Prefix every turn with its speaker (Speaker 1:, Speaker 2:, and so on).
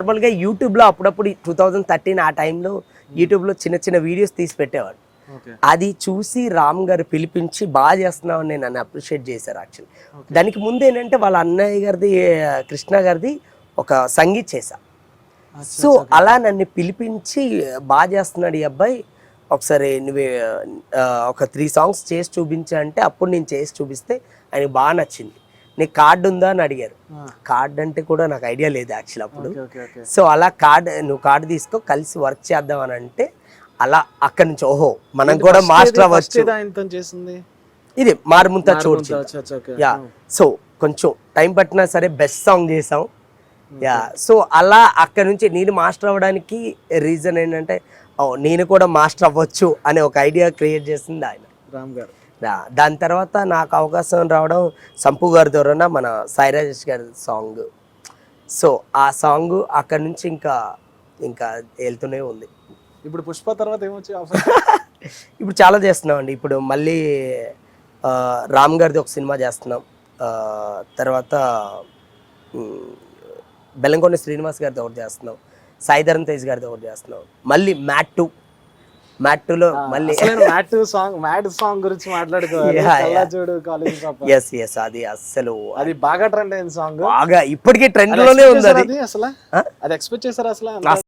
Speaker 1: నార్మల్గా యూట్యూబ్లో అప్పుడప్పుడు 2013 ఆ టైంలో యూట్యూబ్లో చిన్న చిన్న వీడియోస్ తీసి పెట్టేవాడు. అది చూసి రామ్ గారు పిలిపించి బాగా చేస్తున్నావు అని నన్ను అప్రిషియేట్ చేశారు. యాక్చువల్లీ దానికి ముందు ఏంటంటే వాళ్ళ అన్నయ్య గారిది కృష్ణ గారిది ఒక సంగీత్ చేశా. సో అలా నన్ను పిలిపించి బాగా చేస్తున్నాడు ఈ అబ్బాయి, ఒకసారి నువ్వు ఒక 3 songs చేసి చూపించా అంటే అప్పుడు నేను చేసి చూపిస్తే ఆయనకి బాగా నచ్చింది. నీకు కార్డు ఉందా అని అడిగారు. కార్డ్ అంటే కూడా నాకు ఐడియా లేదు యాక్చువల్ అప్పుడు. సో అలా నువ్వు కార్డు తీసుకో కలిసి వర్క్ చేద్దాం అని అంటే అలా అక్కడి నుంచి ఓహో మనం కూడా మాస్టర్ అవ్వచ్చు. ఇది మారుముంత చూడు. యా సో కొంచెం టైం పట్టినా సరే బెస్ట్ సాంగ్ చేసాం. యా సో అలా అక్కడ నుంచి నేను మాస్టర్ అవ్వడానికి రీజన్ ఏంటంటే నేను కూడా మాస్టర్ అవ్వచ్చు అనే ఒక ఐడియా క్రియేట్ చేసింది ఆయన
Speaker 2: రామ్ గారు.
Speaker 1: దాని తర్వాత నాకు అవకాశం రావడం సంపు గారి ద్వారా మన సాయి రాజేష్ గారి సాంగ్. సో ఆ సాంగ్ అక్కడ నుంచి ఇంకా వెళ్తూనే ఉంది.
Speaker 2: ఇప్పుడు పుష్ప తర్వాత ఏమొచ్చి
Speaker 1: ఇప్పుడు చాలా చేస్తున్నాం అండి. ఇప్పుడు మళ్ళీ రామ్ గారిది ఒక సినిమా చేస్తున్నాం. తర్వాత బెల్లంకొండ శ్రీనివాస్ గారిది ఒకటి చేస్తున్నాం. సాయిధరం తేజ్ గారిది ఒకటి చేస్తున్నాం. మళ్ళీ మ్యాట్ 2లో మళ్ళీ
Speaker 2: మ్యాట్ సాంగ్ గురించి మాట్లాడుకోవాలి.
Speaker 1: అది అసలు
Speaker 2: అది బాగా ట్రెండ్ అయిన సాంగ్,
Speaker 1: బాగా ఇప్పటికీ ట్రెండ్ లోనే ఉంది.
Speaker 2: అసలు అది ఎక్స్పెక్ట్ చేశారా అసలు?